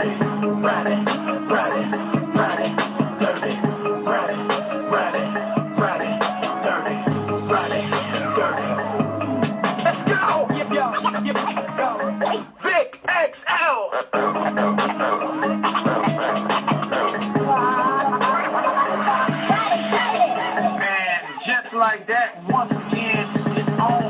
Ridin, ridin, ridin, dirty, ridin, ridin, ridin, dirty, ridin, dirty. Let's go! Go! Vic XL! And just like that, once again, it's on.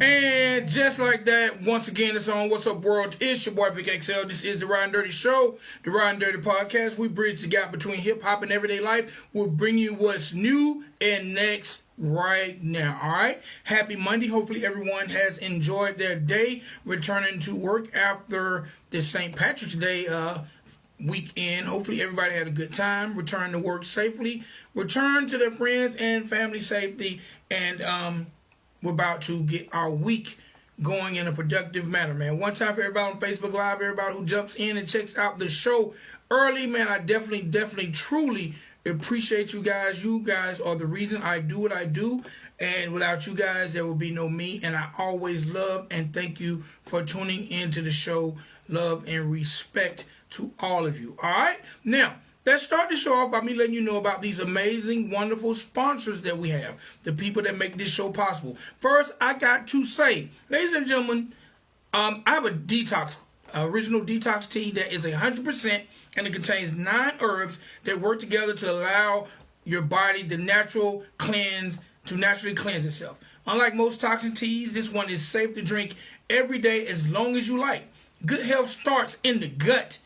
And just like that, once again, it's on What's Up World. It's your boy Vic XL. This is the Ridin Durty Show, the Ridin Durty Podcast. We bridge the gap between hip hop and everyday life. We'll bring you what's new and next right now. All right. Happy Monday. Hopefully everyone has enjoyed their day returning to work after the St. Patrick's Day weekend. Hopefully everybody had a good time, returned to work safely, returned to their friends and family safely, and we're about to get our week going in a productive manner, man. One time for everybody on Facebook Live, everybody who jumps in and checks out the show early, man, I definitely, truly appreciate you guys. You guys are the reason I do what I do, and without you guys, there would be no me, and I always love and thank you for tuning into the show. Love and respect to all of you, all right? Now, let's start the show off by me letting you know about these amazing, wonderful sponsors that we have, the people that make this show possible. First, I got to say, ladies and gentlemen, I have a original detox tea that is 100%, and it contains 9 herbs that work together to allow your body to naturally cleanse itself. Unlike most toxin teas, this one is safe to drink every day as long as you like. Good health starts in the gut.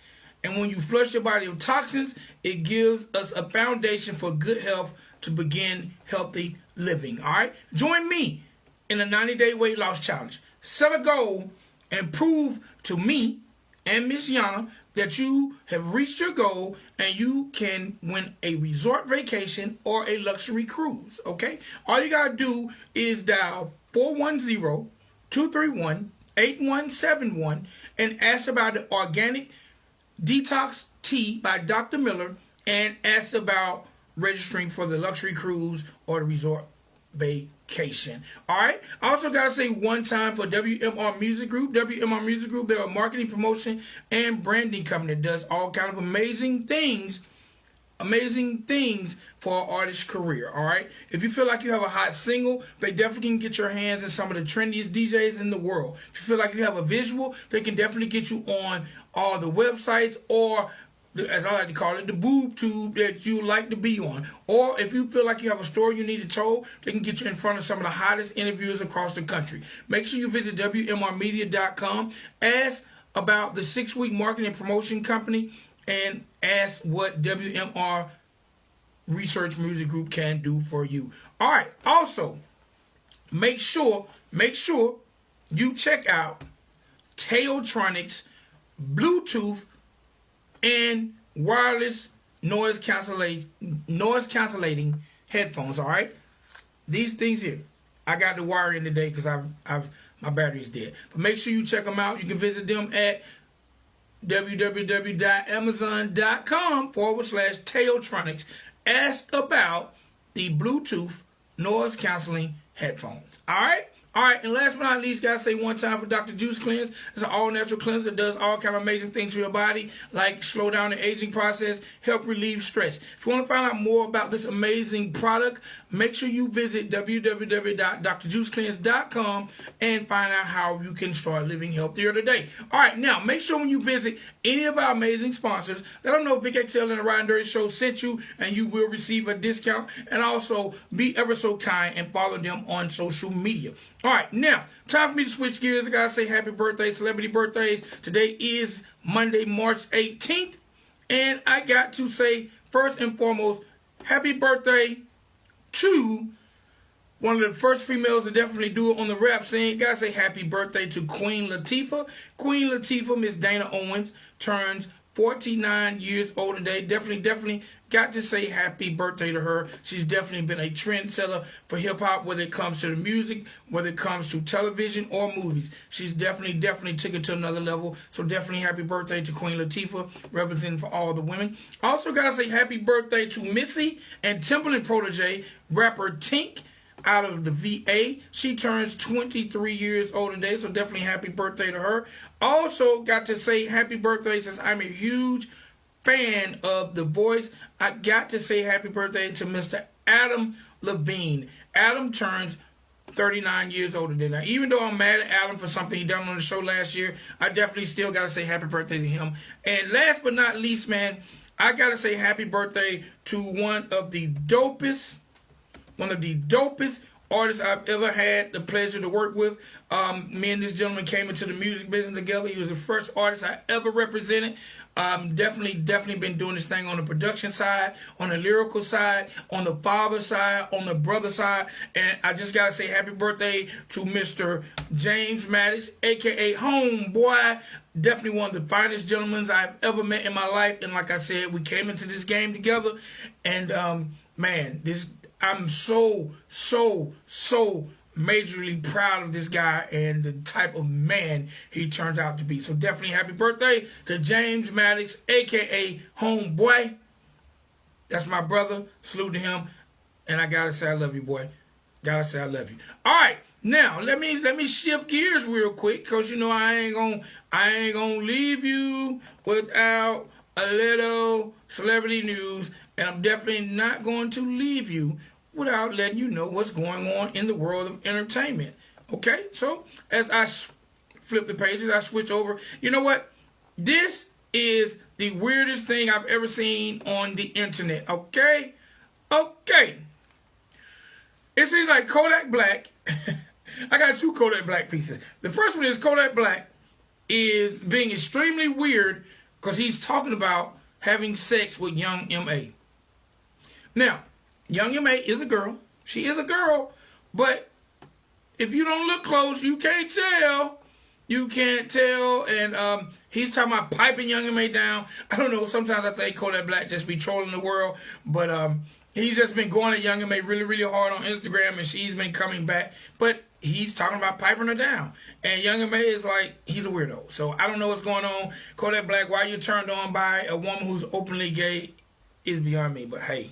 And when you flush your body of toxins, it gives us a foundation for good health to begin healthy living. All right? Join me in a 90-day weight loss challenge. Set a goal and prove to me and Miss Yana that you have reached your goal and you can win a resort vacation or a luxury cruise. Okay? All you got to do is dial 410-231-8171 and ask about the organic Detox Tea by Dr. Miller and ask about registering for the luxury cruise or the resort vacation. All right. I also got to say one time for WMR Music Group. WMR Music Group, they're a marketing, promotion, and branding company that does all kind of amazing things for an artist's career. All right. If you feel like you have a hot single, they definitely can get your hands in some of the trendiest DJs in the world. If you feel like you have a visual, they can definitely get you on all the websites, or as I like to call it, the boob tube that you like to be on. Or if you feel like you have a story you need to tell, they can get you in front of some of the hottest interviewers across the country. Make sure you visit WMRmedia.com, ask about the 6-week marketing and promotion company, and ask what WMR Research Music Group can do for you. All right. Also, make sure you check out Teotronics Bluetooth and wireless noise cancellating headphones. All right. These things here, I got the wire in today because my battery's dead. But make sure you check them out. You can visit them at www.amazon.com/Teotronics. Ask about the Bluetooth noise canceling headphones. All right. All right, and last but not least, gotta say one time for Dr. Juice Cleanse. It's an all-natural cleanser that does all kind of amazing things for your body, like slow down the aging process, help relieve stress. If you want to find out more about this amazing product, make sure you visit www.drjuicecleanse.com and find out how you can start living healthier today. All right, now make sure when you visit any of our amazing sponsors, let them know Vic XL and the Ridin Durty Show sent you, and you will receive a discount. And also be ever so kind and follow them on social media. All right, now, time for me to switch gears. I got to say happy birthday, celebrity birthdays. Today is Monday, March 18th. And I got to say, first and foremost, happy birthday to one of the first females to definitely do it on the rap scene. Got to say happy birthday to Queen Latifah. Queen Latifah, Miss Dana Owens, turns 49 years old today. Definitely got to say happy birthday to her. She's definitely been a trendsetter for hip-hop, whether it comes to the music, whether it comes to television or movies. She's definitely took it to another level. So definitely happy birthday to Queen Latifah, representing for all the women. Also got to say happy birthday to Missy and Timberland protege, rapper Tink. out of the VA. She turns 23 years old today, so definitely happy birthday to her. Also got to say happy birthday, since I'm a huge fan of The Voice. I got to say happy birthday to Mr. Adam Levine. Adam turns 39 years old today. Now, even though I'm mad at Adam for something he done on the show last year, I definitely still got to say happy birthday to him. And last but not least, man, I got to say happy birthday to one of the dopest artists I've ever had the pleasure to work with. Me and this gentleman came into the music business together. He was the first artist I ever represented. Definitely been doing this thing on the production side, on the lyrical side, on the father side, on the brother side. And I just got to say happy birthday to Mr. James Maddox, a.k.a. Homeboy. Definitely one of the finest gentlemen I've ever met in my life. And like I said, we came into this game together. And, man, I'm so majorly proud of this guy and the type of man he turned out to be. So definitely happy birthday to James Maddox, a.k.a. Homeboy. That's my brother. Salute to him. And I gotta say I love you, boy. Gotta say I love you. All right. Now, let me shift gears real quick, because you know I ain't gonna leave you without a little celebrity news, and I'm definitely not going to leave you without letting you know what's going on in the world of entertainment. Okay? So, as I flip the pages, I switch over. You know what? This is the weirdest thing I've ever seen on the internet. Okay? Okay. It seems like Kodak Black... I got two Kodak Black pieces. The first one is Kodak Black is being extremely weird because he's talking about having sex with young M.A. Now, young M.A. is a girl. She is a girl. But if you don't look close, you can't tell. You can't tell. And he's talking about piping young M.A. down. I don't know. Sometimes I think Kodak Black just be trolling the world. But he's just been going at young M.A. really hard on Instagram. And she's been coming back. But he's talking about piping her down. And young M.A. is like, he's a weirdo. So I don't know what's going on. Kodak Black, why you turned on by a woman who's openly gay is beyond me. But hey,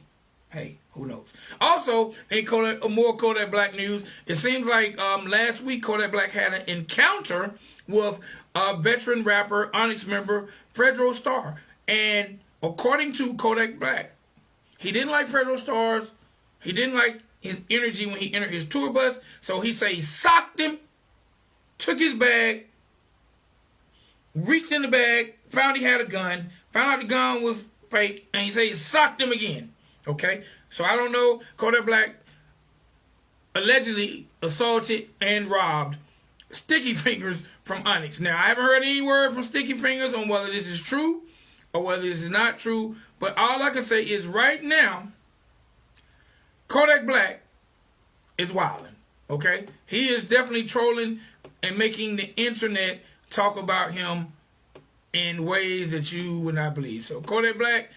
who knows? Also, in more Kodak Black news, it seems like last week Kodak Black had an encounter with veteran rapper, Onyx member, Fredro Starr. And according to Kodak Black, he didn't like Fredro Starr's. He didn't like his energy when he entered his tour bus. So he said he socked him, took his bag, reached in the bag, found he had a gun, found out the gun was fake, and he said he socked him again. Okay? So I don't know. Kodak Black allegedly assaulted and robbed Sticky Fingers from Onyx. Now, I haven't heard any word from Sticky Fingers on whether this is true or whether this is not true. But all I can say is right now, Kodak Black is wilding, okay? He is definitely trolling and making the internet talk about him in ways that you would not believe. So Kodak Black,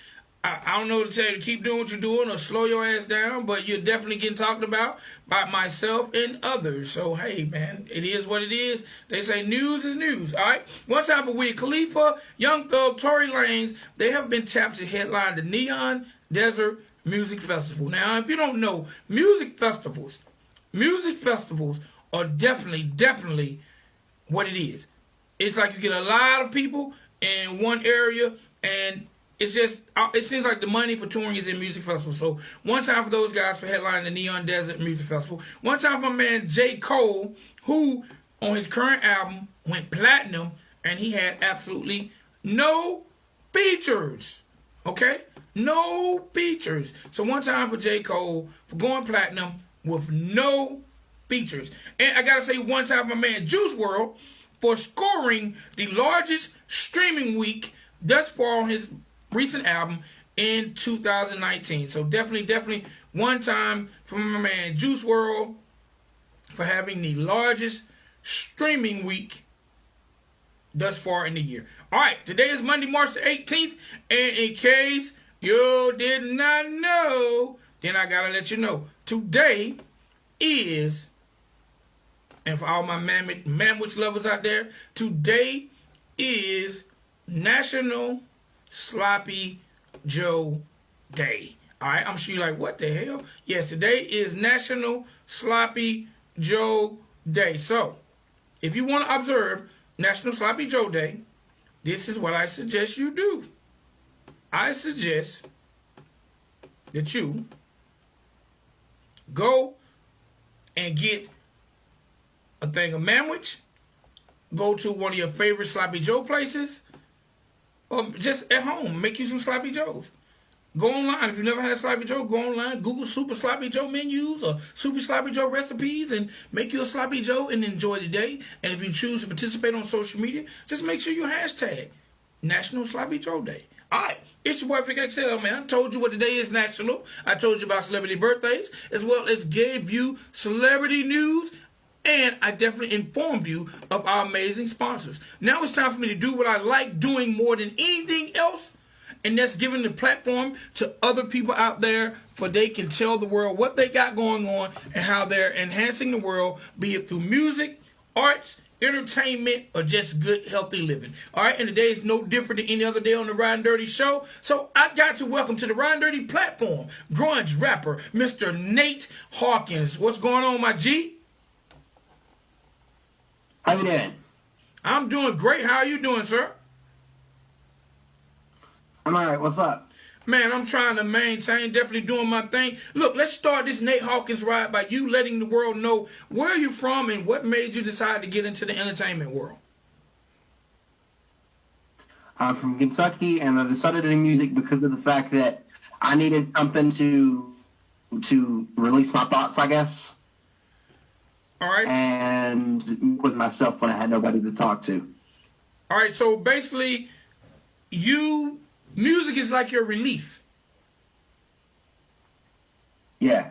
I don't know what to tell you to keep doing what you're doing or slow your ass down, but you're definitely getting talked about by myself and others. So, hey, man, it is what it is. They say news is news, all right? One time for Wiz Khalifa, Young Thug, Tory Lanez, they have been tapped to headline the Neon Desert Music Festival. Now, if you don't know, music festivals are definitely what it is. It's like you get a lot of people in one area, and it seems like the money for touring is in music festivals. So one time for those guys for headlining the Neon Desert Music Festival. One time for my man J. Cole, who on his current album went platinum, and he had absolutely no features. Okay? No features. So one time for J. Cole for going platinum with no features. And I gotta say one time for my man Juice WRLD for scoring the largest streaming week thus far on his recent album in 2019. So definitely one time for my man Juice WRLD for having the largest streaming week thus far in the year. All right, today is Monday, March the 18th, and in case you did not know, then I gotta let you know. Today is, and for all my manwich lovers out there, today is National Sloppy Joe Day. All right, I'm sure you're like, what the hell? Yes, today is National Sloppy Joe Day. So, if you want to observe National Sloppy Joe Day, this is what I suggest you do. I suggest that you go and get a thing of manwich, go to one of your favorite Sloppy Joe places, or just at home, make you some Sloppy Joes. Go online. If you've never had a Sloppy Joe, go online, Google Super Sloppy Joe menus or Super Sloppy Joe recipes and make you a Sloppy Joe and enjoy the day. And if you choose to participate on social media, just make sure you hashtag National Sloppy Joe Day. All right, it's your boy Vic XL, man. I told you what today is national. I told you about celebrity birthdays, as well as gave you celebrity news, and I definitely informed you of our amazing sponsors. Now it's time for me to do what I like doing more than anything else, and that's giving the platform to other people out there for they can tell the world what they got going on and how they're enhancing the world, be it through music, arts, entertainment, or just good, healthy living. All right, and today is no different than any other day on the Ridin Durty show. So I got to welcome to the Ridin Durty platform, grunge rapper, Mr. Nate Hawkins. What's going on, my G? How you doing? I'm doing great. How are you doing, sir? I'm all right. What's up? Man, I'm trying to maintain, definitely doing my thing. Look, let's start this Nate Hawkins ride by you letting the world know where you're from and what made you decide to get into the entertainment world. I'm from Kentucky, and I decided to do music because of the fact that I needed something to release my thoughts, I guess. All right. And with myself when I had nobody to talk to. All right, so basically, music is like your relief. Yeah.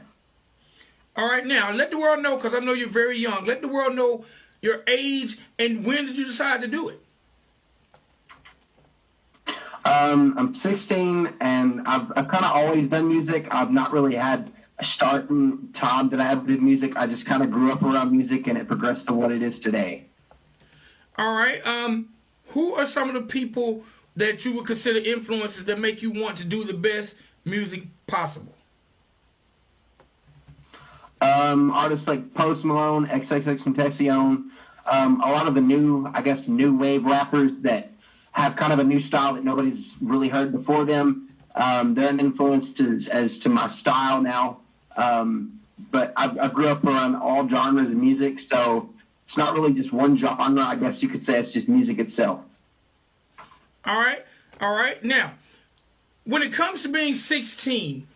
All right, now, let the world know, because I know you're very young. Let the world know your age and when did you decide to do it? I'm 16, and I've kind of always done music. I've not really had a starting time that I ever did music. I just kind of grew up around music, and it progressed to what it is today. All right. Who are some of the people that you would consider influences that make you want to do the best music possible? Artists like Post Malone, XXXTentacion, a lot of the new wave rappers that have kind of a new style that nobody's really heard before them. They're an influence as to my style now. But I grew up around all genres of music, so it's not really just one genre. I guess you could say it's just music itself. All right. Now, when it comes to being 16,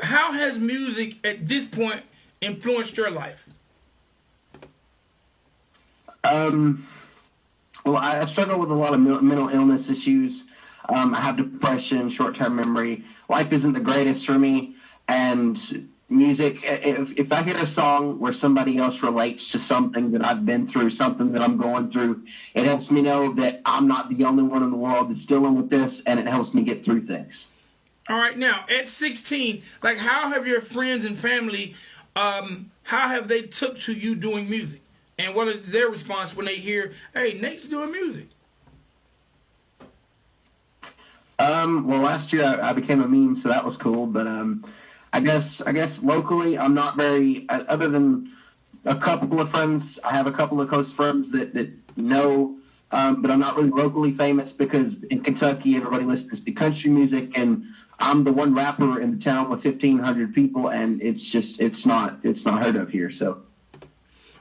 how has music at this point influenced your life? Well, I struggle with a lot of mental illness issues. I have depression, short-term memory. Life isn't the greatest for me, and music, if I hear a song where somebody else relates to something that I've been through, something that I'm going through, it helps me know that I'm not the only one in the world that's dealing with this, and it helps me get through things. All right, now, at 16, like, how have your friends and family, how have they took to you doing music? And what is their response when they hear, hey, Nate's doing music? Well, last year I became a meme, so that was cool, but I guess locally I'm not very, other than a couple of friends, I have a couple of close friends that know, but I'm not really locally famous because in Kentucky everybody listens to country music, and I'm the one rapper in the town with 1,500 people, and it's not heard of here. So,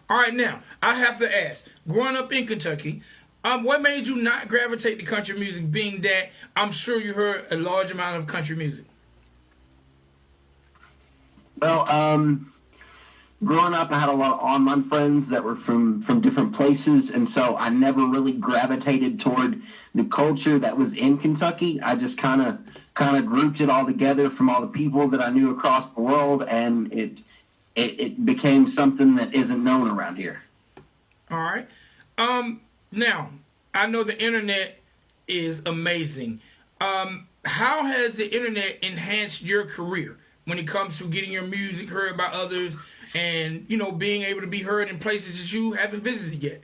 all right, now I have to ask: growing up in Kentucky, what made you not gravitate to country music? Being that I'm sure you heard a large amount of country music. Well, growing up, I had a lot of online friends that were from different places, and so I never really gravitated toward the culture that was in Kentucky. I just kind of grouped it all together from all the people that I knew across the world, and it became something that isn't known around here. All right. Now, I know the internet is amazing. How has the internet enhanced your career when it comes to getting your music heard by others and, being able to be heard in places that you haven't visited yet?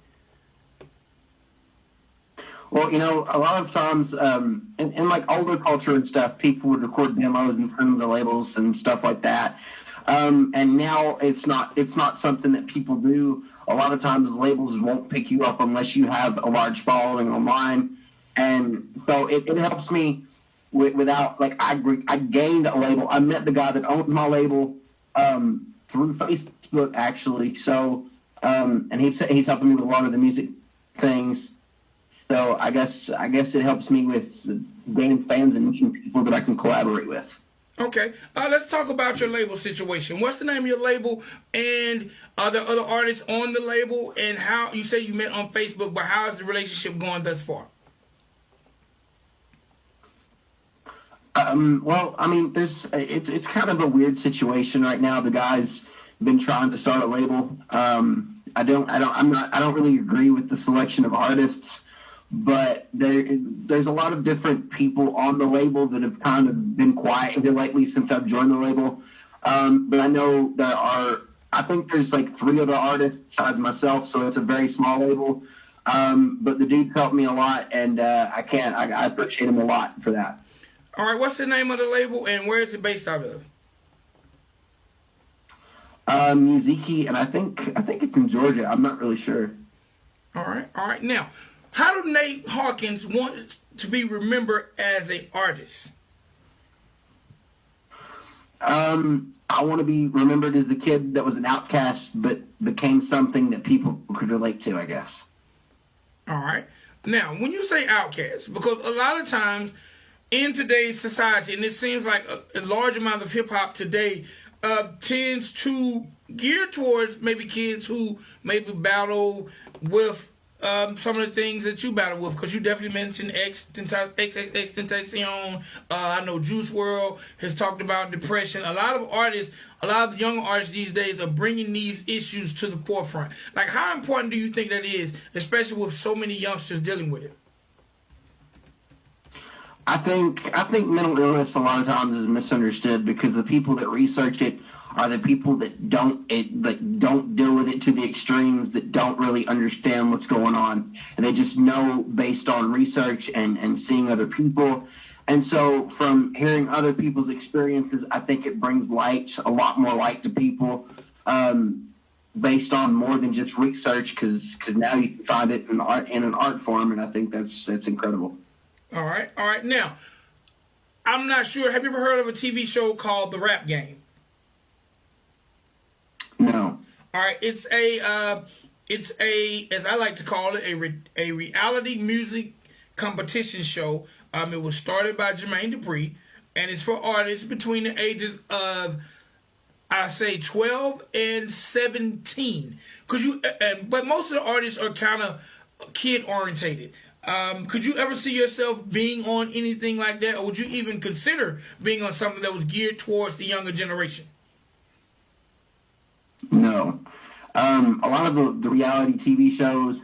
Well, a lot of times, in like older culture and stuff, people would record demos and send them to labels and stuff like that. And now it's not something that people do. A lot of times labels won't pick you up unless you have a large following online. And so it helps me without, like, I gained a label. I met the guy that owns my label, through Facebook, actually. So, and he's helping me with a lot of the music things. So I guess it helps me with gaining fans and meeting people that I can collaborate with. Okay, let's talk about your label situation. What's the name of your label, and are there other artists on the label? And how you say you met on Facebook, but how is the relationship going thus far? Well, I mean, it's kind of a weird situation right now. The guy's been trying to start a label. I don't really agree with the selection of artists. But there's a lot of different people on the label that have kind of been quiet here lately since I've joined the label. But I know I think there's like 3 other artists besides myself, so it's a very small label. But the dude's helped me a lot, and I appreciate him a lot for that. All right, what's the name of the label, and where is it based out of? Muziki, and I think it's in Georgia. I'm not really sure. All right. Now, how do Nate Hawkins want to be remembered as an artist? I want to be remembered as the kid that was an outcast but became something that people could relate to, I guess. All right. Now, when you say outcast, because a lot of times in today's society, and it seems like a large amount of hip-hop today tends to gear towards maybe kids who maybe battle with some of the things that you battle with, because you definitely mentioned XXXTentacion. I know Juice WRLD has talked about depression. A lot of the young artists these days are bringing these issues to the forefront. Like, how important do you think that is, especially with so many youngsters dealing with it? I think mental illness a lot of times is misunderstood because the people that research it are the people that don't deal with it to the extremes, that don't really understand what's going on, and they just know based on research and seeing other people. And so from hearing other people's experiences, I think it brings a lot more light to people, based on more than just research, because now you can find it in an art form, and I think that's incredible. All right. Now, I'm not sure. Have you ever heard of a TV show called The Rap Game? No. All right. It's a, as I like to call it, a reality music competition show. It was started by Jermaine Dupri, and it's for artists between the ages of, I say, 12 and 17. But most of the artists are kind of kid orientated. Could you ever see yourself being on anything like that, or would you even consider being on something that was geared towards the younger generation? No. A lot of the reality TV shows,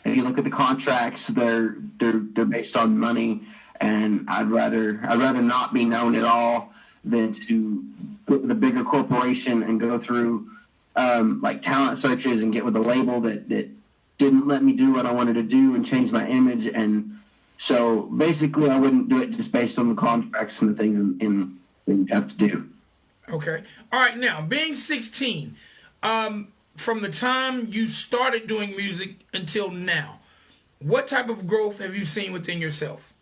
if you look at the contracts, they're based on money, and I'd rather not be known at all than to go to the bigger corporation and go through like talent searches and get with a label that didn't let me do what I wanted to do and change my image. And so basically I wouldn't do it just based on the contracts and the things that you have to do. Okay. All right. Now, being 16, from the time you started doing music until now, what type of growth have you seen within yourself?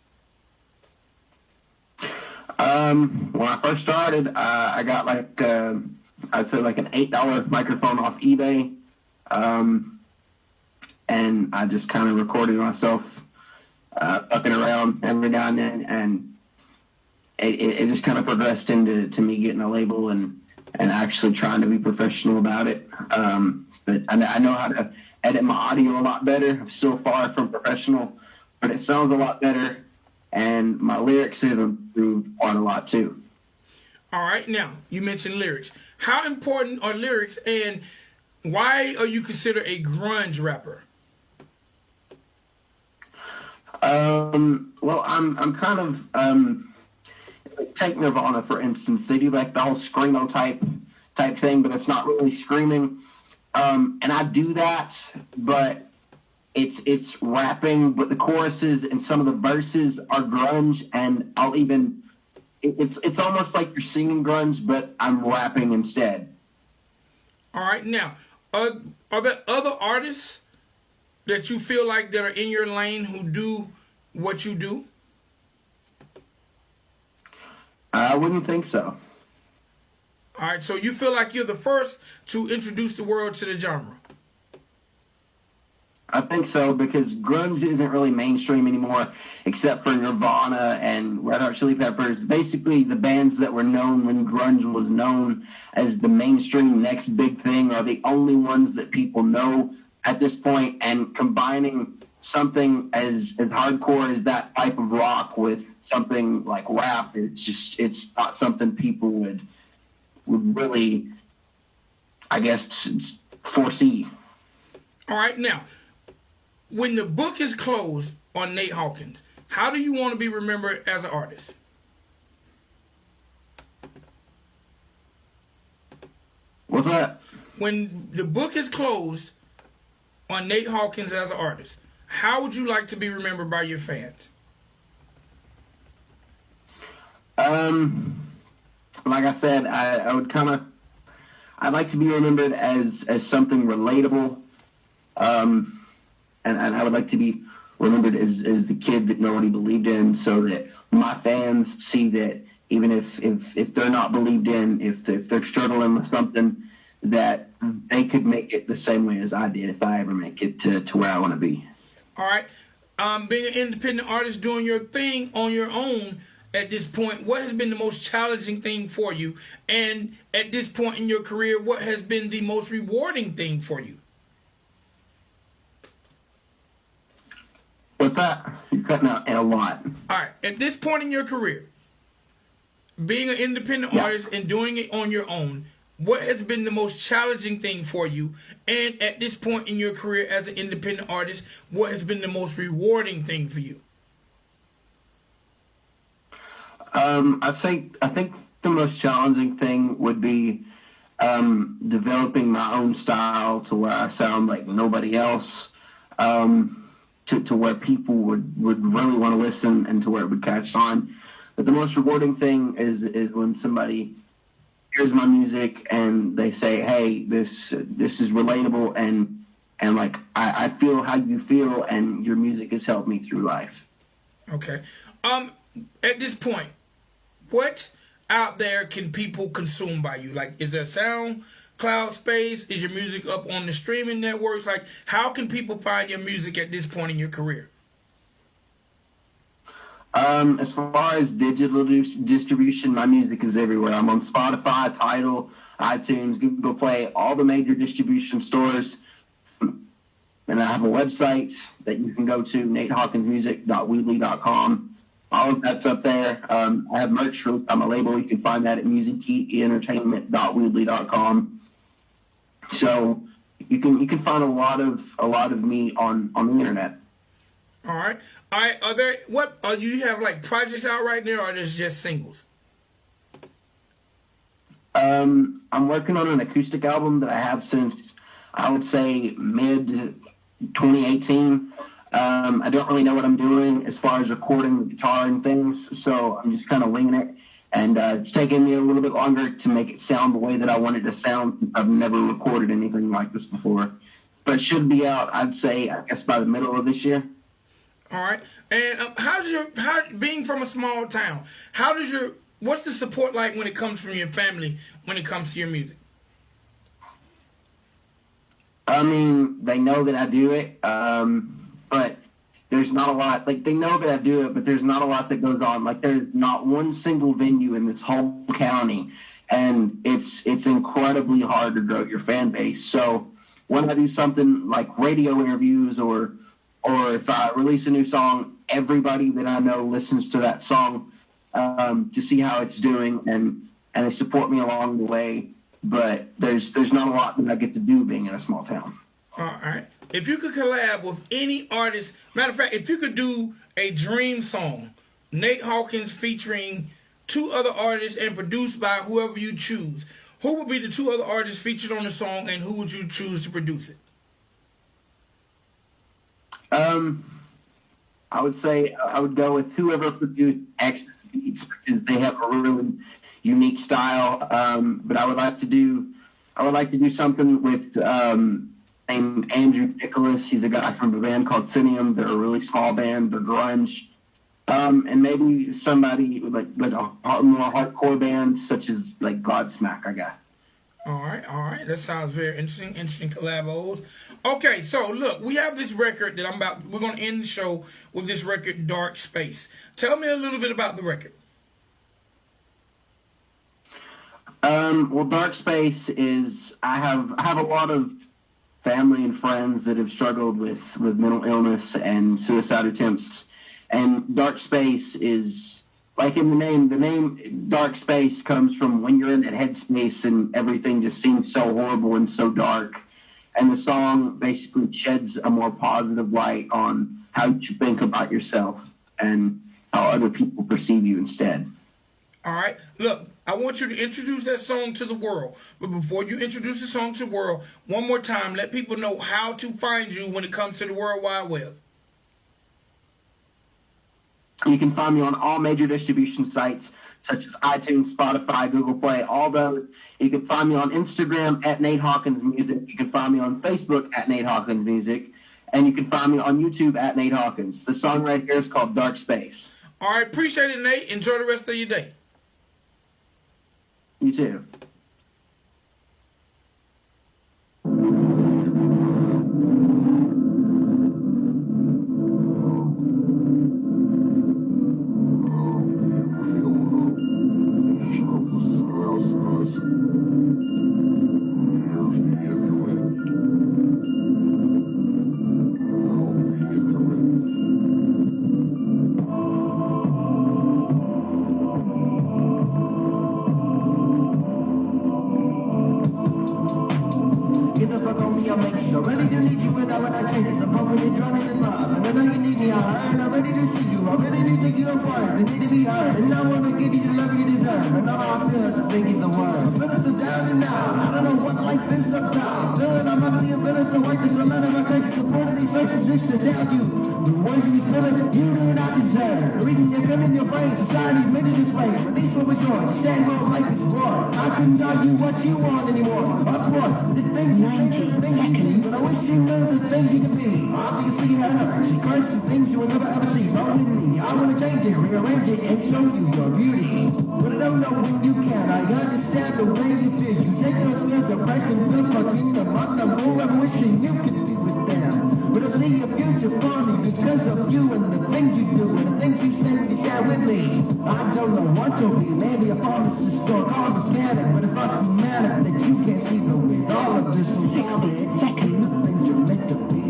When I first started, I got I'd say like an $8 microphone off eBay. And I just kind of recorded myself fucking around every now and then, and it just kind of progressed into me getting a label and actually trying to be professional about it. But I know how to edit my audio a lot better. I'm still far from professional, but it sounds a lot better, and my lyrics have improved quite a lot too. All right, now you mentioned lyrics. How important are lyrics, and why are you considered a grunge rapper? Well, I'm kind of take Nirvana for instance. They do like the whole screamo type thing, but it's not really screaming. And I do that, but it's rapping, but the choruses and some of the verses are grunge, and it's almost like you're singing grunge, but I'm rapping instead. All right, now, are there other artists that you feel like that are in your lane who do what you do? I wouldn't think so. All right, so you feel like you're the first to introduce the world to the genre? I think so, because grunge isn't really mainstream anymore, except for Nirvana and Red Hot Chili Peppers. Basically, the bands that were known when grunge was known as the mainstream next big thing are the only ones that people know at this point, and combining something as hardcore as that type of rock with something like rap, it's not something people would really, I guess, foresee. All right, now, when the book is closed on Nate Hawkins, how do you want to be remembered as an artist? What's that? When the book is closed on Nate Hawkins as an artist, how would you like to be remembered by your fans? Like I said, I'd like to be remembered as something relatable, and I would like to be remembered as the kid that nobody believed in, so that my fans see that even if they're not believed in, if they're struggling with something, that they could make it the same way as I did if I ever make it to where I want to be. All right. Being an independent artist, doing your thing on your own at this point, what has been the most challenging thing for you? And at this point in your career, what has been the most rewarding thing for you? What's that? You're cutting out a lot. All right. At this point in your career, being an independent artist and doing it on your own, what has been the most challenging thing for you? And at this point in your career as an independent artist, what has been the most rewarding thing for you? I think the most challenging thing would be developing my own style to where I sound like nobody else, to where people would really want to listen and to where it would catch on. But the most rewarding thing is when somebody hears my music and they say, "Hey, this is relatable," and like I feel how you feel, and your music has helped me through life. Okay. At this point, what out there can people consume by you? Like, is there SoundCloud space? Is your music up on the streaming networks? Like, how can people find your music at this point in your career? As far as digital distribution, my music is everywhere. I'm on Spotify, Tidal, iTunes, Google Play, all the major distribution stores. And I have a website that you can go to, natehawkinsmusic.weebly.com. All of that's up there. I have merch released on my label. You can find that at musicgeekentertainment.weebly.com. So you can find a lot of me on the internet. All right. Do you have like projects out right now, or are this just singles? I'm working on an acoustic album that I have since, I would say, mid 2018. I don't really know what I'm doing as far as recording the guitar and things, so I'm just kind of winging it. And it's taken me a little bit longer to make it sound the way that I want it to sound. I've never recorded anything like this before. But it should be out, I'd say, I guess by the middle of this year. All right. And being from a small town, what's the support like when it comes from your family, when it comes to your music? I mean, they know that I do it, but there's not a lot. Like, they know that I do it, but there's not a lot that goes on. Like, there's not one single venue in this whole county, and it's incredibly hard to grow your fan base. So when I do something like radio interviews or if I release a new song, everybody that I know listens to that song to see how it's doing, and they support me along the way. But there's not a lot that I get to do being in a small town. All right. If you could collab with any artist, matter of fact, if you could do a dream song, Nate Hawkins featuring two other artists and produced by whoever you choose, who would be the two other artists featured on the song, and who would you choose to produce it? I would say I would go with whoever produced X Beats because they have a really unique style. But I would like to do something with named Andrew Nicholas. He's a guy from a band called Cynium. They're a really small band. They're grunge. And maybe somebody like a more hardcore band such as like Godsmack, I guess. All right. That sounds very interesting. Interesting collabos. Okay, so look, we have this record that we're going to end the show with this record, Dark Space. Tell me a little bit about the record. Well, Dark Space is, I have a lot of family and friends that have struggled with mental illness and suicide attempts. And Dark Space is, like in the name Dark Space comes from when you're in that headspace and everything just seems so horrible and so dark. And the song basically sheds a more positive light on how you think about yourself and how other people perceive you instead. All right. Look, I want you to introduce that song to the world. But before you introduce the song to the world, one more time, let people know how to find you when it comes to the World Wide Web. You can find me on all major distribution sites such as iTunes, Spotify, Google Play, all those. You can find me on Instagram at Nate Hawkins Music. You can find me on Facebook at Nate Hawkins Music. And you can find me on YouTube at Nate Hawkins. The song right here is called Dark Space. All right. Appreciate it, Nate. Enjoy the rest of your day. You too. What you want anymore? Of course, the things you think, the things you see, but I wish you knew the things you could be. Obviously, you have her. She cursed the things you will never ever see. But with me, I want to change it, rearrange it, and show you your beauty. But I don't know when you can. I understand the way you feel. You take those pills, depression pills, for kingdom. I'm more I'm wishing you could be with them. But I see a future for me because of you and the things you do and the things you stand to share with me. I don't know what you'll be, maybe a pharmacist or a mechanic, but if I can manic that you can't see, but with all of this will see the things you're meant to be.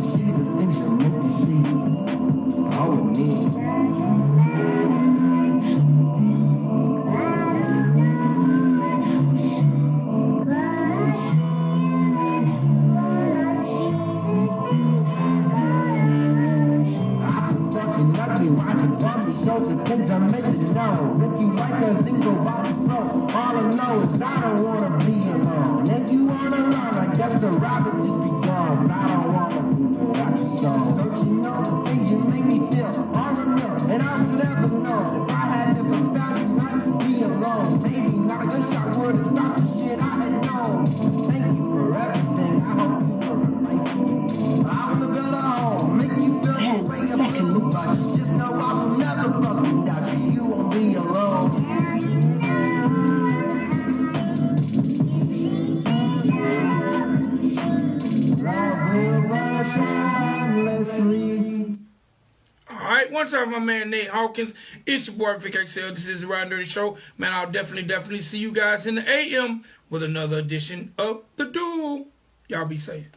See the things you're meant to see. All we need. The things I'm meant to know, make you like a single body soul. All I know is I don't wanna be alone. If you wanna run, I guess the ride would just be gone. But I don't wanna be without your soul. Don't you know the things you make me feel are real? And I would never know if I had never found you, I'd just be alone. Maybe not a gunshot would have stopped the shit I had known. Thank you for everything. I hope you feel the life. I wanna build a home, make you feel the way I feel about you. Just know I will never fucking doubt you. You won't be alone. All right, one time, my man Nate Hawkins. It's your boy Vic XL. This is the Ridin Durty Show. Man, I'll definitely see you guys in the AM with another edition of The Duel. Y'all be safe.